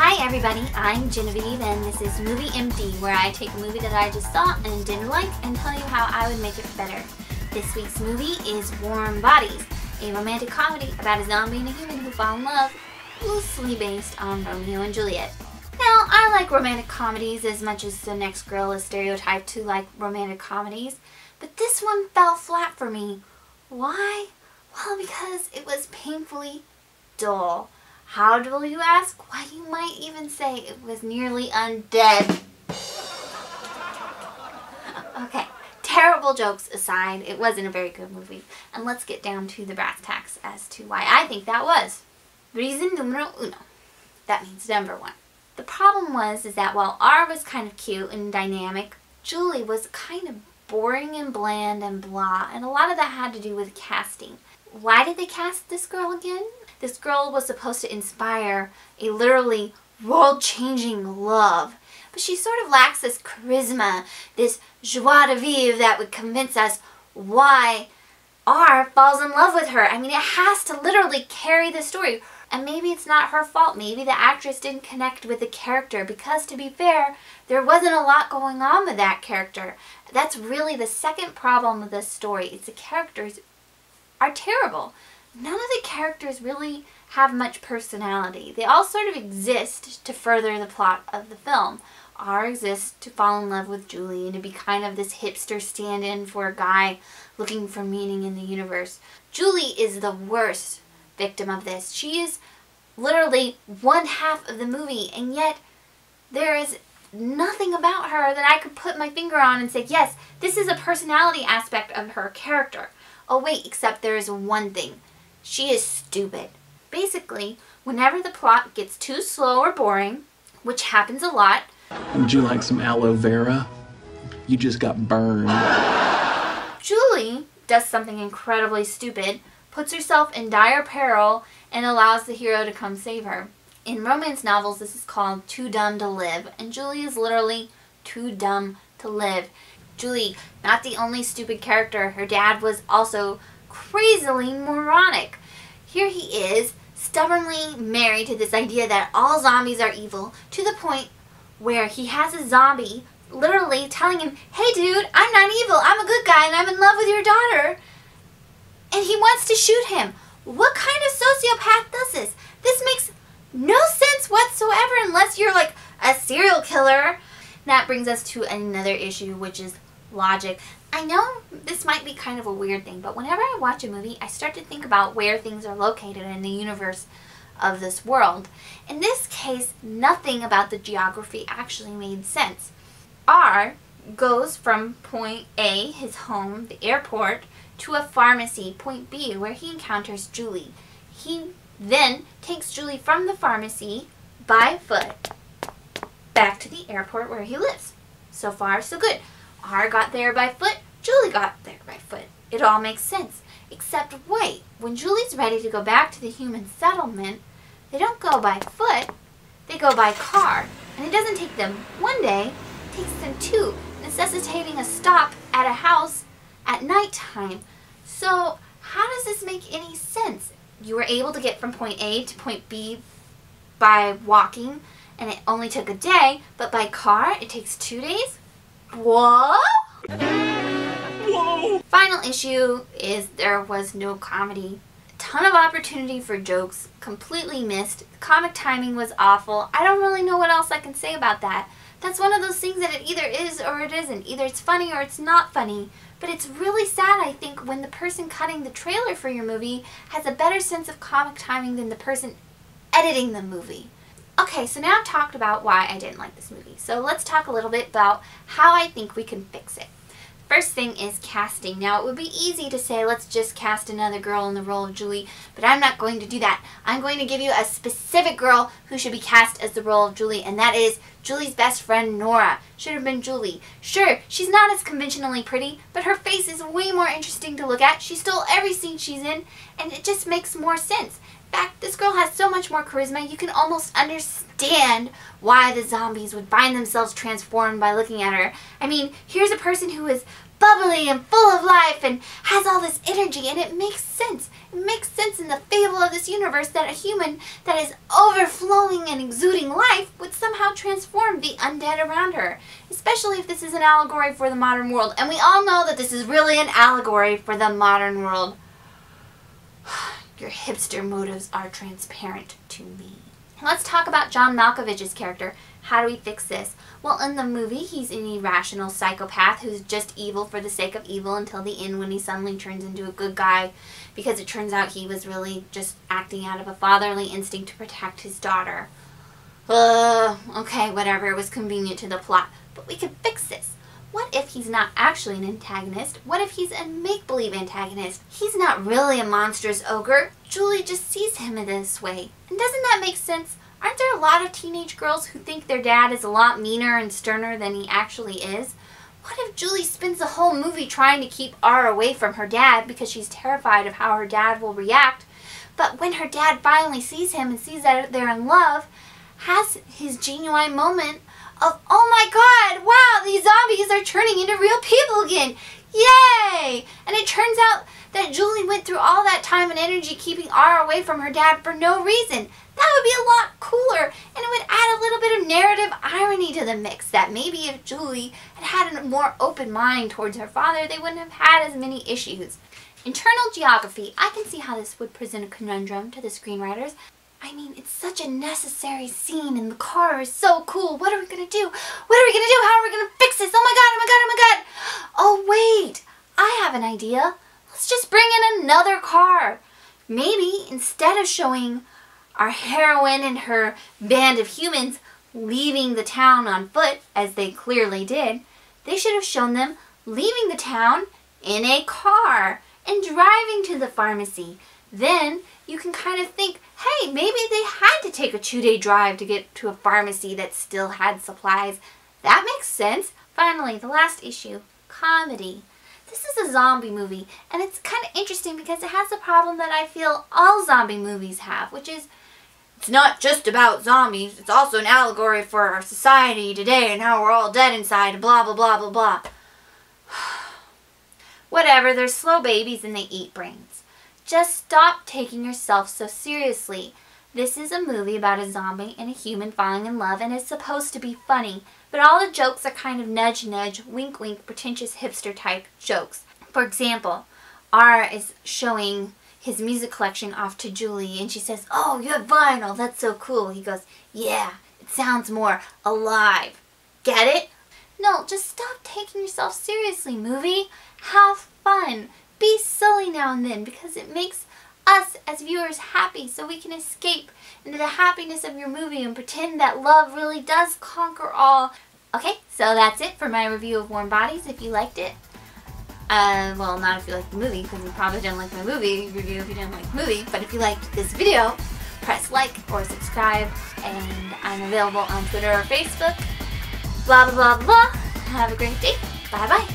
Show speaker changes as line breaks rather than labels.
Hi everybody, I'm Genevieve and this is Movie MD, where I take a movie that I just saw and didn't like and tell you how I would make it better. This week's movie is Warm Bodies, a romantic comedy about a zombie and a human who fall in love, loosely based on Romeo and Juliet. Now, I like romantic comedies as much as the next girl is stereotyped to like romantic comedies, but this one fell flat for me. Why? Well, because it was painfully dull. How dull, you ask? Why, you might even say it was nearly undead. Okay, terrible jokes aside, it wasn't a very good movie. And let's get down to the brass tacks as to why I think that was. Reason numero uno. That means number one. The problem is that while R was kind of cute and dynamic, Julie was kind of boring and bland and blah, and a lot of that had to do with casting. Why did they cast this girl again? This girl was supposed to inspire a literally world-changing love, but she sort of lacks this charisma, this joie de vivre that would convince us why R falls in love with her. I mean, it has to literally carry the story. And maybe it's not her fault. Maybe the actress didn't connect with the character because, to be fair, there wasn't a lot going on with that character. That's really the second problem with this story. It's the characters are terrible. None of the characters really have much personality. They all sort of exist to further the plot of the film. R exists to fall in love with Julie and to be kind of this hipster stand-in for a guy looking for meaning in the universe. Julie is the worst victim of this. She is literally one half of the movie, and yet there is nothing about her that I could put my finger on and say, yes, this is a personality aspect of her character. Oh wait, except there is one thing. She is stupid. Basically, whenever the plot gets too slow or boring, which happens a lot.
Would you like some aloe vera? You just got burned.
Julie does something incredibly stupid, puts herself in dire peril, and allows the hero to come save her. In romance novels, this is called Too Dumb to Live, and Julie is literally too dumb to live. Julie, not the only stupid character, her dad was also crazily moronic. Here he is, stubbornly married to this idea that all zombies are evil, to the point where he has a zombie literally telling him, hey dude, I'm not evil, I'm a good guy and I'm in love with your daughter. And he wants to shoot him. What kind of sociopath does this? This makes no sense whatsoever unless you're like a serial killer. That brings us to another issue, which is logic. I know this might be kind of a weird thing, but whenever I watch a movie, I start to think about where things are located in the universe of this world. In this case, nothing about the geography actually made sense. R goes from point A, his home, the airport, to a pharmacy, point B, where he encounters Julie. He then takes Julie from the pharmacy by foot back to the airport where he lives. So far, so good. R got there by foot, Julie got there by foot. It all makes sense. Except wait, when Julie's ready to go back to the human settlement, they don't go by foot, they go by car. And it doesn't take them one day, it takes them two, necessitating a stop at a house at nighttime. So how does this make any sense? You were able to get from point A to point B by walking, and it only took a day, but by car it takes 2 days? What? Whoa! Final issue is there was no comedy. A ton of opportunity for jokes, completely missed. The comic timing was awful. I don't really know what else I can say about that. That's one of those things that it either is or it isn't. Either it's funny or it's not funny. But it's really sad, I think, when the person cutting the trailer for your movie has a better sense of comic timing than the person editing the movie. Okay, so now I've talked about why I didn't like this movie. So let's talk a little bit about how I think we can fix it. First thing is casting. Now, it would be easy to say, let's just cast another girl in the role of Julie, but I'm not going to do that. I'm going to give you a specific girl who should be cast as the role of Julie, and that is Julie's best friend, Nora. Should have been Julie. Sure, she's not as conventionally pretty, but her face is way more interesting to look at. She stole every scene she's in, and it just makes more sense. In fact, this girl has so much more charisma, you can almost understand understand why the zombies would find themselves transformed by looking at her. I mean, here's a person who is bubbly and full of life and has all this energy, and it makes sense. It makes sense in the fable of this universe that a human that is overflowing and exuding life would somehow transform the undead around her, especially if this is an allegory for the modern world. And we all know that this is really an allegory for the modern world. Your hipster motives are transparent to me. Let's talk about John Malkovich's character. How do we fix this? Well, in the movie, he's an irrational psychopath who's just evil for the sake of evil until the end when he suddenly turns into a good guy because it turns out he was really just acting out of a fatherly instinct to protect his daughter. Okay, whatever. It was convenient to the plot. But we could fix this. What if he's not actually an antagonist? What if he's a make-believe antagonist? He's not really a monstrous ogre. Julie just sees him in this way. And doesn't that make sense? Aren't there a lot of teenage girls who think their dad is a lot meaner and sterner than he actually is? What if Julie spends the whole movie trying to keep R away from her dad because she's terrified of how her dad will react, but when her dad finally sees him and sees that they're in love, has his genuine moment of, oh my god, wow, these zombies are turning into real people again. Yay! And it turns out that Julie went through all that time and energy keeping R away from her dad for no reason. That would be a lot cooler, and it would add a little bit of narrative irony to the mix, that maybe if Julie had a more open mind towards her father, they wouldn't have had as many issues. Internal geography. I can see how this would present a conundrum to the screenwriters. I mean, it's such a necessary scene, and the car is so cool. What are we going to do? What are we going to do? How are we going to fix this? Oh my god, oh my god, oh my god. Oh wait, I have an idea. Let's just bring in another car. Maybe instead of showing our heroine and her band of humans leaving the town on foot, as they clearly did, they should have shown them leaving the town in a car and driving to the pharmacy. Then you can kind of think, hey, maybe they had to take a 2-day drive to get to a pharmacy that still had supplies. That makes sense. Finally, the last issue, comedy. This is a zombie movie, and it's kind of interesting because it has a problem that I feel all zombie movies have, which is it's not just about zombies, it's also an allegory for our society today and how we're all dead inside and blah, blah, blah, blah, blah. Whatever, they're slow babies and they eat brains. Just stop taking yourself so seriously. This is a movie about a zombie and a human falling in love, and it's supposed to be funny, but all the jokes are kind of nudge-nudge, wink-wink, pretentious hipster-type jokes. For example, R is showing his music collection off to Julie, and she says, oh, you have vinyl, that's so cool. He goes, yeah, it sounds more alive. Get it? No, just stop taking yourself seriously, movie. Have fun. Be silly now and then, because it makes us as viewers happy, so we can escape into the happiness of your movie and pretend that love really does conquer all. Okay, so that's it for my review of Warm Bodies. If you liked it, well, not if you liked the movie, because you probably didn't like my movie review if you didn't like the movie, but if you liked this video, press like or subscribe, and I'm available on Twitter or Facebook. Blah, blah, blah, blah. Have a great day. Bye-bye.